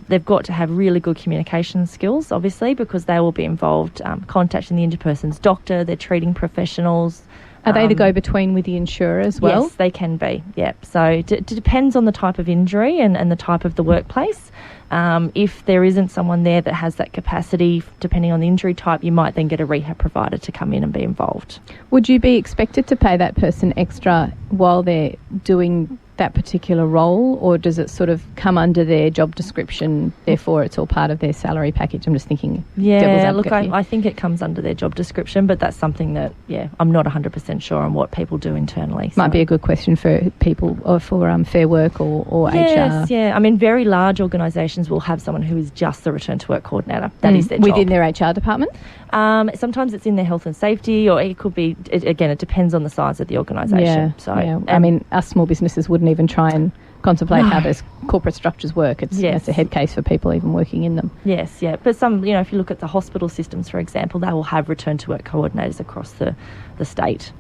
they've got to have really good communication skills, obviously, because they will be involved contacting the injured person's doctor, their treating professionals. Are they the go-between with the insurer as well? Yes, they can be, yep. So it depends on the type of injury and the type of the workplace. If there isn't someone there that has that capacity, depending on the injury type, you might then get a rehab provider to come in and be involved. Would you be expected to pay that person extra while they're doing that particular role, or does it sort of come under their job description, therefore it's all part of their salary package? I'm just thinking devil's advocate here. I think it comes under their job description, but that's something that, I'm not 100% sure on what people do internally. Might be a good question for people, or for Fair Work or HR. Yeah. I mean, very large organisations will have someone who is just the return to work coordinator. That is their job. Within their HR department? Sometimes it's in their health and safety, or it could be, again, it depends on the size of the organisation. I mean, us small businesses wouldn't even try and contemplate how those corporate structures work. It's a head case for people even working in them. Yes, yeah. But some, if you look at the hospital systems, for example, they will have return to work coordinators across the state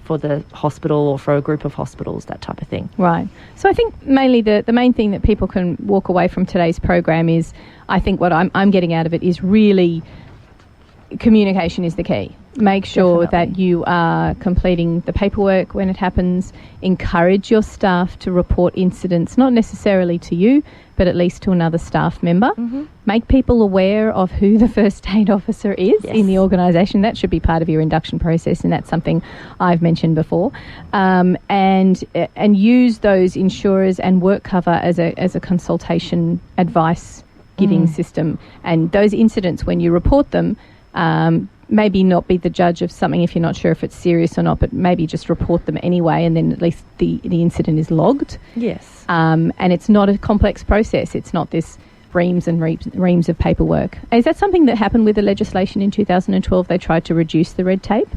for the hospital or for a group of hospitals, that type of thing. Right. So I think mainly the main thing that people can walk away from today's program is, I think what I'm getting out of it is really communication is the key. Make sure that you are completing the paperwork when it happens. Encourage your staff to report incidents, not necessarily to you, but at least to another staff member. Mm-hmm. Make people aware of who the first aid officer is in the organisation. That should be part of your induction process, and that's something I've mentioned before. And use those insurers and work cover as a consultation advice giving system. And those incidents, when you report them, maybe not be the judge of something if you're not sure if it's serious or not, but maybe just report them anyway, and then at least the incident is logged. Yes. And it's not a complex process. It's not this reams and reams of paperwork. Is that something that happened with the legislation in 2012? They tried to reduce the red tape?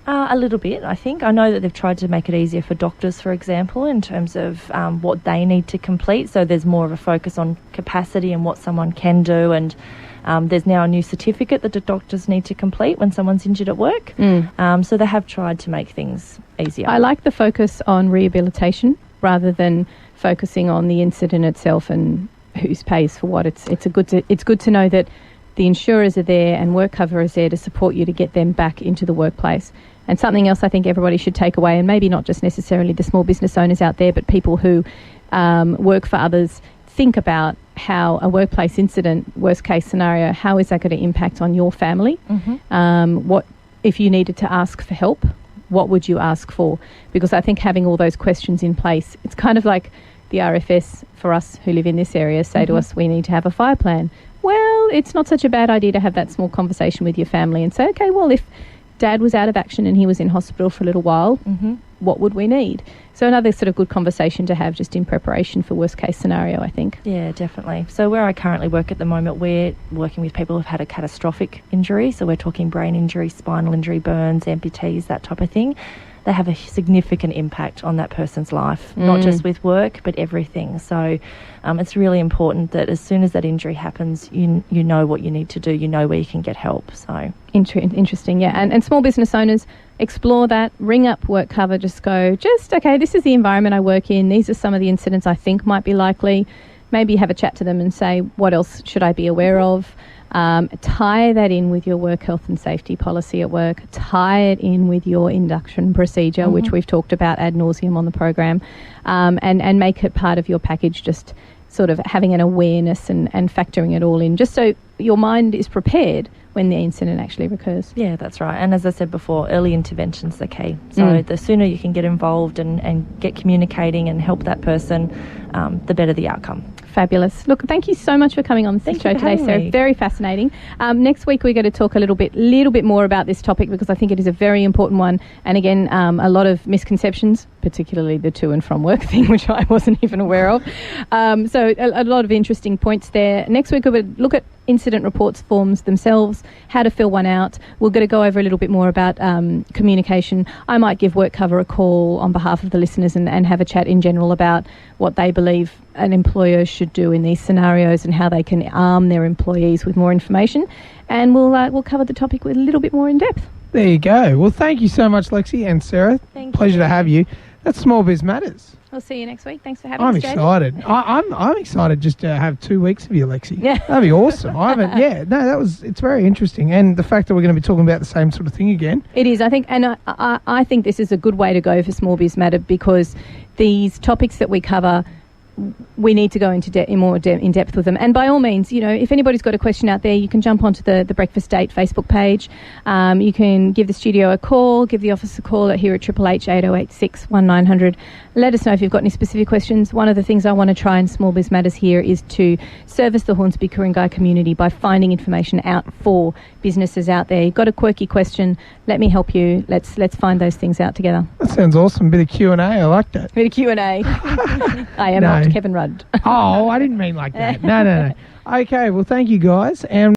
A little bit, I think. I know that they've tried to make it easier for doctors, for example, in terms of what they need to complete. So there's more of a focus on capacity and what someone can do, and there's now a new certificate that the doctors need to complete when someone's injured at work. So they have tried to make things easier. I like the focus on rehabilitation rather than focusing on the incident itself and who pays for what. It's good to know that the insurers are there and work cover is there to support you to get them back into the workplace. And something else I think everybody should take away, and maybe not just necessarily the small business owners out there, but people who work for others, think about how a workplace incident, worst case scenario, how is that going to impact on your family? Mm-hmm. What if you needed to ask for help? What would you ask for? Because I think having all those questions in place, it's kind of like the RFS for us who live in this area say to us, we need to have a fire plan. Well, it's not such a bad idea to have that small conversation with your family and say, okay, well, if Dad was out of action and he was in hospital for a little while, what would we need? So another sort of good conversation to have just in preparation for worst case scenario, I think. Yeah, definitely. So where I currently work at the moment, we're working with people who've had a catastrophic injury. So we're talking brain injury, spinal injury, burns, amputees, that type of thing. They have a significant impact on that person's life, not just with work, but everything. So it's really important that as soon as that injury happens, you know what you need to do, you know where you can get help. So interesting, yeah. And small business owners, explore that, ring up work cover, okay, this is the environment I work in, these are some of the incidents I think might be likely. Maybe have a chat to them and say, what else should I be aware of? Tie that in with your work health and safety policy at work. Tie it in with your induction procedure, which we've talked about ad nauseum on the program, and make it part of your package, just sort of having an awareness and factoring it all in, just so your mind is prepared when the incident actually recurs. Yeah, that's right. And as I said before, early intervention's the key. So the sooner you can get involved and get communicating and help that person, the better the outcome. Fabulous. Look, thank you so much for coming on the show today, Sarah. Very fascinating. Next week we're going to talk a little bit more about this topic, because I think it is a very important one. And again, a lot of misconceptions, particularly the to and from work thing, which I wasn't even aware of. So a lot of interesting points there. Next week we'll look at incident reports forms themselves, how to fill one out. We're going to go over a little bit more about communication. I might give work cover a call on behalf of the listeners and have a chat in general about what they believe an employer should do in these scenarios and how they can arm their employees with more information. And we'll cover the topic with a little bit more in depth. There you go. Well, thank you so much, Lexi and Sarah. Thank you. Pleasure to have you. That's Small Biz Matters. We'll see you next week. Thanks for having I'm us, Jaden. excited. I'm excited just to have 2 weeks of you, Alexi. Yeah. That'd be awesome. It's very interesting. And the fact that we're going to be talking about the same sort of thing again. It is, I think, and I think this is a good way to go for Small Biz Matter, because these topics that we cover, we need to go into more in depth with them. And by all means, if anybody's got a question out there, you can jump onto the Breakfast Date Facebook page. You can give the studio a call, give the office a call here at Triple H 8086 1900. Let us know if you've got any specific questions. One of the things I want to try in Small Biz Matters here is to service the Hornsby Ku-ring-gai community by finding information out for businesses out there. You've got a quirky question, let me help you. Let's find those things out together. That sounds awesome. Bit of Q&A. I like that. Bit of Q&A. I am not Kevin Rudd. Oh, I didn't mean like that. No. Okay, well, thank you guys. And